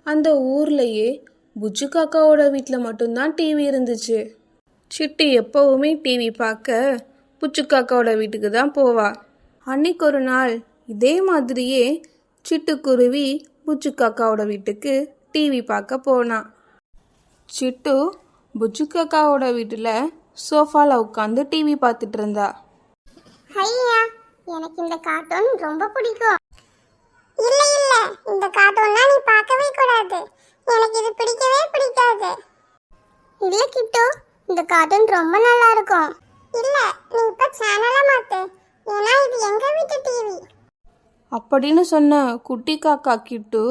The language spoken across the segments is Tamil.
அந்த ஊர்லயே புஜ்ஜு காக்காவோட வீட்டில் மட்டும்தான் டிவி இருந்துச்சு. சிட்டு எப்பவுமே டிவி பார்க்க புச்சு காக்காவோட வீட்டுக்கு தான் போவா. அன்னைக்கு ஒரு நாள் இதே மாதிரியே சிட்டுக்குருவி புச்சு காக்காவோட வீட்டுக்கு டிவி பார்க்க போனான். சிட்டு புச்சு காக்காவோட வீட்டில் சோஃபாவில் உட்காந்து டிவி பார்த்துட்டு இருந்தா. ஐயா, எனக்கு இந்த கார்ட்டூன் ரொம்ப பிடிக்கும். இல்ல இல்ல, இந்த கார்ட்டூன்லாம் நீ பார்க்கவே கூடாது. எனக்கு இது பிடிக்கவே பிடிக்காது. இல்ல கிட்டு, இந்த கார்ட்டூன் ரொம்ப நல்லா இருக்கும். இல்ல, நீ இப்ப சேனலை மாத்து. ஏன்னா இது எங்க வீட்டு டிவி. அப்படின்னு சொன்ன குட்டி காக்கா கிட்டு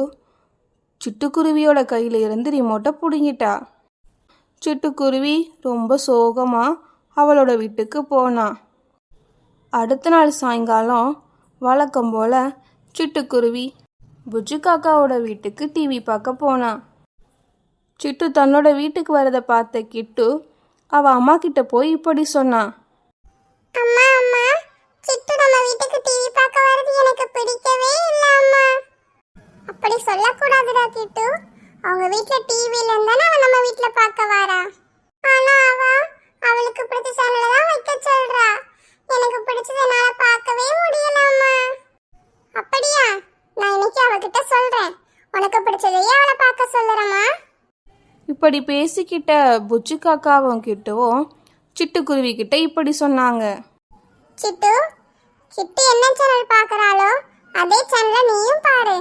சிட்டுக்குருவியோட கையில இருந்து ரிமோட்டை பிடுங்கிட்டா. சிட்டுக்குருவி ரொம்ப சோகமா அவளோட வீட்டுக்கு போனா. அடுத்த நாள் சாயங்காலம் வழக்கம் போல சிட்டுக்குருவி புஜ்ஜு காக்காவோட வீட்டுக்கு டிவி பார்க்க போனான். சிட்டு தன்னோட வீட்டுக்கு வரதை பார்த்த கிட்டு அவ அம்மா கிட்ட போய் இப்படி சொன்னான். அம்மா அம்மா, சிட்டு நம்ம வீட்டுக்கு டிவி பார்க்க வரது எனக்கு பிடிக்கவே இல்ல அம்மா. அப்படி சொல்லக்கூடாதுடா கிட்டு. அவங்க வீட்ல டிவி இல்லைன்னா அவ நம்ம வீட்ல பார்க்க வரா. ஆனா அவளுக்கு பிடிச்ச சேனலை தான் வைக்க சொல்றா. எனக்கு பிடிச்சதை என்னால பார்க்கவே முடியல அம்மா. அப்படியா? நான் இன்னைக்கு அவகிட்ட சொல்றேன். உனக்கு பிடிச்சதையே அவளை பார்க்க சொல்லுறேம்மா. இப்படி பேசிக்கிட்ட புஜ்ஜு காக்காவும் கிட்டவும் சிட்டுக்குருவி கிட்ட இப்படி சொன்னாங்க. சிட்டு, கிட்டு என்ன சேனல் பார்க்கறாளோ அதே சேனலை நீயும் பாரு.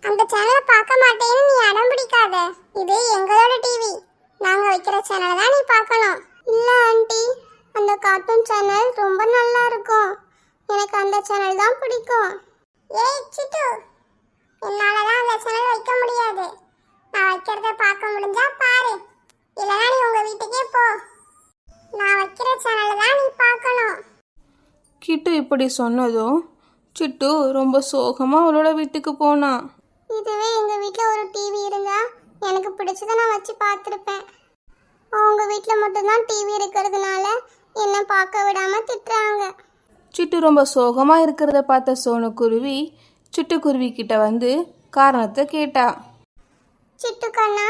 அந்த சேனலை பார்க்க மாட்டேன்னு நீ அடம் பிடிக்காத. இது எங்களோட டிவி. நாங்க வைக்கிற சேனலை தான் நீ பார்க்கணும். இல்ல ஆண்டி, அந்த கார்ட்டூன் சேனல் ரொம்ப நல்லா இருக்கும். எனக்கு அந்த சேனல் தான் பிடிக்கும். ஏய் சிட்டு, என்னாலலாம் அந்த சேனல் வைக்க முடியாது. நான் வைக்கிறத பார்க்க முடிஞ்சா பாரு, இல்லைன்னா நீ உங்க வீட்டுக்கே போ. நான் வைக்கிற சேனலை தான் நீ பார்க்கணும். கிட்டு இப்படி சொன்னதும் சிட்டு ரொம்ப சோகமா அவளோட வீட்டுக்கு போனான். இதுவே எங்க வீட்டில் ஒரு டிவி இருந்தா எனக்கு பிடிச்சதை நான் வச்சு பார்த்துருப்பேன். அவங்க வீட்டில் மட்டும்தான் டிவி இருக்கிறதுனால என்ன பார்க்க விடாம திட்டுறாங்க. சிட்டு ரொம்ப சோகமா இருக்கிறத பார்த்த சோனுக்குருவி சிட்டுக்குருவி கிட்ட வந்து காரணத்தை கேட்டா. சிட்டு கண்ணா,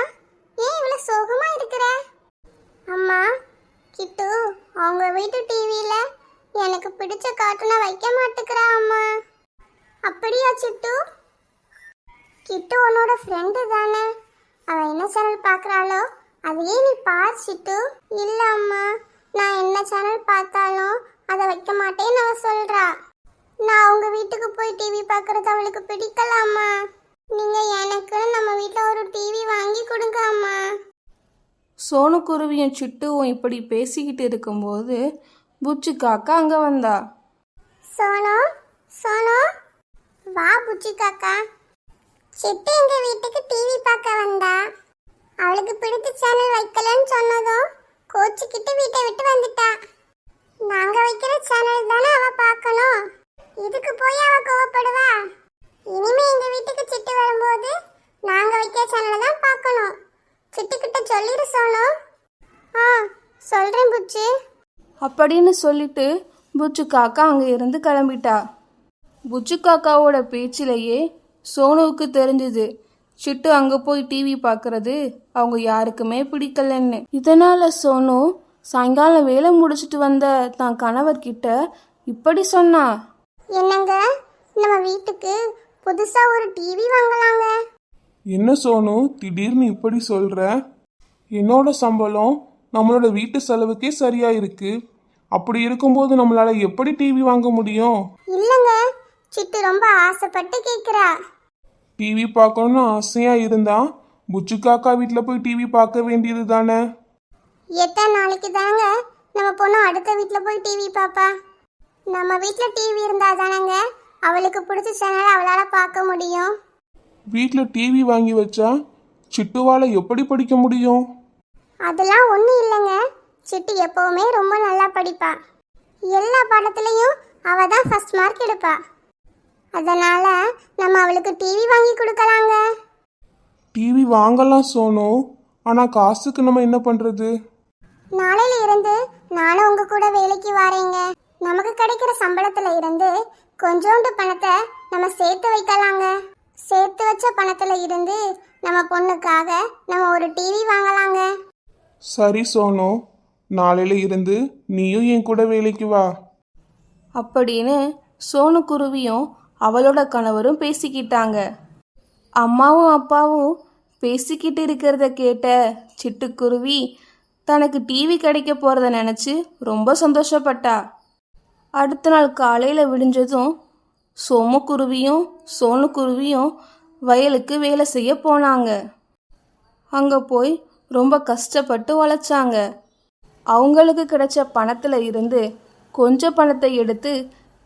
ஏன் இவ்வளோ சோகமா இருக்கிற? அம்மா, கிட்டு அவங்க வீட்டு டிவியில எனக்கு பிடிச்ச கார்ட்டூனை வைக்க மாட்டேங்கிறா அம்மா. அப்படியா சிட்டு? கிட்டு உன்னோட ஃப்ரெண்டு தானே. அவ என்ன சேனல் பார்க்குறாளோ அதையே நீ பார் சிட்டு. இல்லை அம்மா, நான் என்ன சேனல் பார்த்தாலும் அதை வைக்க மாட்டேன்னு அவ சொல்றா. நான் உங்க வீட்டுக்கு போய் டிவி பார்க்கறது அவளுக்கு பிடிக்கலாமா? நீங்க எனக்கு நம்ம வீட்டில் ஒரு டிவி வாங்கி கொடுங்க அம்மா. சோனுக்குருவியும் சிட்டுவும் இப்படி பேசிக்கிட்டு இருக்கும்போது புச்சு காக்கா அங்க வந்தா. சோனு, சோனு, வா புச்சி காக்கா. சிட்டு எங்க வீட்டுக்கு டிவி பார்க்க வந்தா. அவளுக்கு பிடித்த சேனல் வைக்கலன்னு சொன்னதும் கோச்சிக்கிட்டு வீட்டை விட்டு வந்துட்டா. நாங்க வைக்கிற சேனல் தானே அவ பார்க்கணும். இதுக்கு போய் அவ கோவப்படுவா. இனிமே எங்க வீட்டுக்கு சிட்டு வரும்போது நாங்க வைக்கிற சேனலை தான் பார்க்கணும். சிட்டுக்கிட்ட சொல்லிடு சோனு. ஆ, சொல்றேன் புச்சி. அப்படின்னு சொல்லிட்டு புச்சு காக்கா அங்க இருந்து கிளம்பிட்டா. புச்சு காக்காவோட பேச்சிலேயே சோனுவுக்கு தெரிஞ்சது சிட்டு அங்க போய் டிவி பார்க்கறது அவங்க யாருக்குமே பிடிக்கலன்னு. இதனால சோனு சாயங்காலம் வேலை முடிச்சிட்டு வந்த தான் கணவர்கிட்ட இப்படி சொன்னா. என்னங்க, நம்ம வீட்டுக்கு புதுசா ஒரு டிவி வாங்கலாங்க. என்ன சோனு திடீர்னு இப்படி சொல்ற? என்னோட சம்பளம் நம்மளோட வீட்டு செலவுக்கே சரியா இருக்கு. அப்படி இருக்கும்போது நம்மளால எப்படி டிவி வாங்க முடியும்? இல்லங்க, சிட்டு ரொம்ப ஆசைப்பட்டு கேக்குறா. டிவி பார்க்கணும்னு ஆசையா இருந்தா புச்சு காக்கா வீட்டில் போய் டிவி பார்க்க வேண்டியது தானே. எத்தனை நாளைக்கு தாங்க நம்ம பொண்ணு அடுத்த வீட்டில் போய் டிவி பாப்பா? நம்ம வீட்டில் டிவி இருந்தா தானங்க அவளுக்கு பிடிச்ச சேனலை அவளால் பார்க்க முடியும். வீட்டில் டிவி வாங்கி வச்சா சிட்டுவால எப்படி படிக்க முடியும்? அதெல்லாம் ஒன்றும் இல்லைங்க. சிட்டு எப்பவுமே ரொம்ப நல்லா படிப்பா. எல்லா பாடத்துலையும் அவ தான் ஃபர்ஸ்ட் மார்க் எடுப்பா. அதனால நம்ம அவளுக்கு டிவி வாங்கி கொடுக்கலாங்க. டிவி வாங்கலாம் சோனு, ஆனா காசுக்கு நம்ம என்ன பண்றது? நாளையில இருந்து நானும் உங்க கூட வேலைக்கு வரேங்க. நமக்கு கிடைக்கிற சம்பளத்துல இருந்து கொஞ்சோண்டு பணத்தை நம்ம சேர்த்து வைக்கலாங்க. சேர்த்து வச்ச பணத்துல இருந்து நம்ம பொண்ணுக்காக நம்ம ஒரு டிவி வாங்கலாங்க. சரி சோனு, நாளையில இருந்து நீயும் என் கூட வேலைக்கு வா. அப்படின்னு சோனு குருவியும் அவளோட கணவரும் பேசிக்கிட்டாங்க. அம்மாவும் அப்பாவும் பேசிக்கிட்டு இருக்கிறத கேட்ட சிட்டுக்குருவி தனக்கு டிவி கிடைக்க போகிறத நினச்சி ரொம்ப சந்தோஷப்பட்டா. அடுத்த நாள் காலையில் விடிஞ்சதும் சோமுக்குருவியும் சோனுக்குருவியும் வயலுக்கு வேலை செய்ய போனாங்க. அங்கே போய் ரொம்ப கஷ்டப்பட்டு உழைச்சாங்க. அவங்களுக்கு கிடைச்ச பணத்தில் இருந்து கொஞ்சம் பணத்தை எடுத்து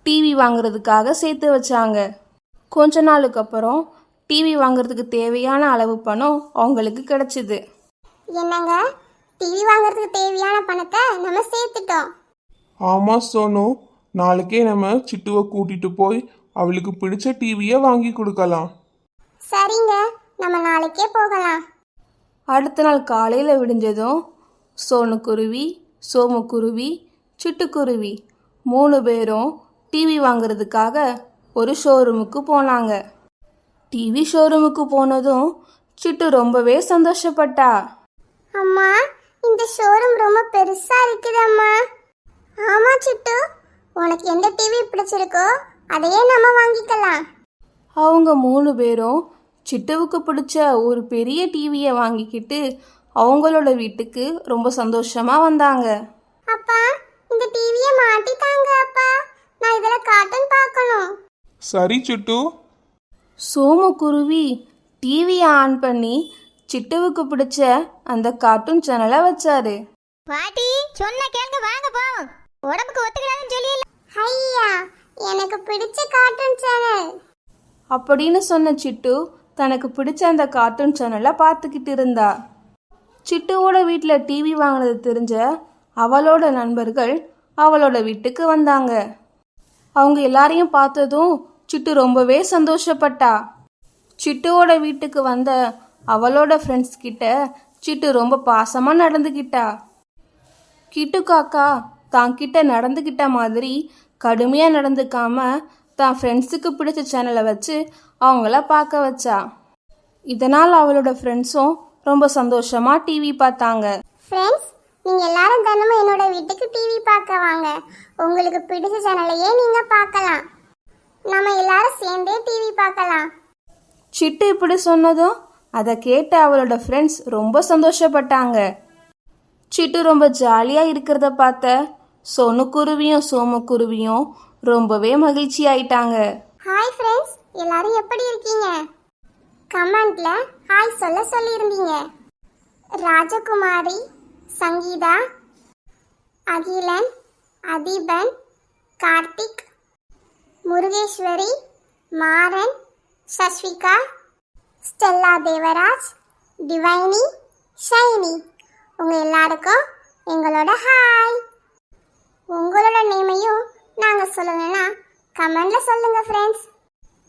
டிவி வாங்குறதுக்காக சேர்த்து வச்சாங்க. கொஞ்ச நாளுக்கு அப்புறம் டிவி வாங்குறதுக்கு தேவையான அளவு பணம் அவங்களுக்கு கிடைச்சிது. என்னங்க, டிவி வாங்குறதுக்கு தேவையான பணத்தை நம்ம சேர்த்துட்டோம். ஆமா சோனு, நாளைக்கே நம்ம சிட்டுவை கூட்டிட்டு போய் அவளுக்கு பிடிச்ச டிவியை வாங்கி கொடுக்கலாம். சரிங்க, நம்ம நாளைக்கே போகலாம். அடுத்த நாள் காலையில் விடிஞ்சதும் சோனுக்குருவி சோமுக்குருவி சிட்டுக்குருவி 3 பேரும் டிவி வாங்குறதுக்காக ஒரு ஷோரூமுக்கு போனாங்க. டிவி ஷோரூமுக்கு போனதும் சிட்டு ரொம்பவே சந்தோஷப்பட்டா. அம்மா, இந்த ஷோரூம் ரொம்ப பெருசா இருக்குதம்மா. ஆமா சிட்டு, உனக்கு எந்த டிவி பிடிச்சிருக்கோ அதையே நம்ம வாங்கிக்கலாம். அவங்க 3 பேரும் சிட்டுவுக்கு பிடிச்ச ஒரு பெரிய டிவியை வாங்கிக்கிட்டு அவங்களோட வீட்டுக்கு ரொம்ப சந்தோஷமா வந்தாங்க. அப்பா, இந்த டிவியை மாட்டிட்டாங்க அப்பா. நான் இதில் கார்ட்டூன் பார்க்கணும். சரி சிட்டு. சோமுக்குருவி டிவியை ஆன் பண்ணி சிட்டுவுக்கு பிடிச்ச அந்த கார்ட்டூன் சேனலை வச்சாரு. பாட்டி சொன்ன கேளுங்க, வாங்க போவோம். உடம்புக்கு ஒத்துக்கலாம்னு சொல்லியல. ஐயா, எனக்கு பிடிச்ச கார்ட்டூன் சேனல் அப்படின்னு சொன்ன சிட்டு தனக்கு பிடிச்ச அந்த கார்ட்டூன் சேனலை பார்த்துக்கிட்டு இருந்தா. சிட்டுவோட வீட்டில் டிவி வாங்கினது தெரிஞ்ச அவளோட நண்பர்கள் அவளோட வீட்டுக்கு வந்தாங்க. அவங்க எல்லாரையும் பார்த்ததும் சிட்டு ரொம்பவே சந்தோஷப்பட்டா. சிட்டுவோட வீட்டுக்கு வந்த அவளோட ஃப்ரெண்ட்ஸ் கிட்ட சிட்டு ரொம்ப பாசமாக நடந்துக்கிட்டா. கிட்டு காக்கா தான் கிட்ட நடந்துக்கிட்ட மாதிரி கடுமையாக நடந்துக்காம தான் ஃப்ரெண்ட்ஸுக்கு பிடிச்ச சேனலை வச்சு அவங்கள பார்க்க வச்சா. இதனால் அவளோட ஃப்ரெண்ட்ஸும் ரொம்ப சந்தோஷமாக டிவி பார்த்தாங்க. ஃப்ரெண்ட்ஸ், நீங்க எல்லாரும் தினமும் என்னோட வீட்டுக்கு டிவி பார்க்க வாங்க. உங்களுக்கு பிடிச்ச சேனலையே நீங்க பார்க்கலாம். நம்ம எல்லாரும் சேர்ந்தே டிவி பார்க்கலாம். சிட்டு இப்படி சொன்னதும் அதை கேட்ட அவளோட ஃப்ரெண்ட்ஸ் ரொம்ப சந்தோஷப்பட்டாங்க. சிட்டு ரொம்ப ஜாலியாக இருக்கிறத பார்த்த சோனுக்குருவியும் சோமுக்குருவியும் ரொம்பவே மகிழ்ச்சி ஆயிட்டாங்க. ஹாய் ஃப்ரெண்ட்ஸ், எல்லாரும் எப்படி இருக்கீங்க? கமெண்ட்ல ஹாய் சொல்ல சொல்லியிருந்தீங்க. ராஜகுமாரி, சங்கீதா, அகிலன், அதிபன், கார்த்திக், முருகேஸ்வரி, மாறன், சஸ்விகா, ஸ்டெல்லா தேவராஜ், டிவைனி, ஷைனி, உங்க எல்லாருக்கும் எங்களோட ஹாய். உங்களோட நேமையும் நாங்க சொல்லணும்னா கமெண்ட்ல சொல்லுங்க ஃப்ரெண்ட்ஸ்.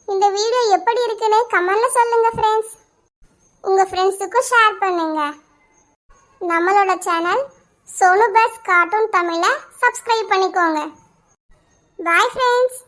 இந்த வீடியோ எப்படி இருக்குன்னு கமெண்ட்ல சொல்லுங்க ஃப்ரெண்ட்ஸ். உங்க ஃப்ரெண்ட்ஸுக்கும் ஷேர் பண்ணுங்க. நம்மளோட சேனல் சோனு பெஸ்ட் கார்ட்டூன் தமிழை சப்ஸ்கிரைப் பண்ணிக்கோங்க. Bye friends.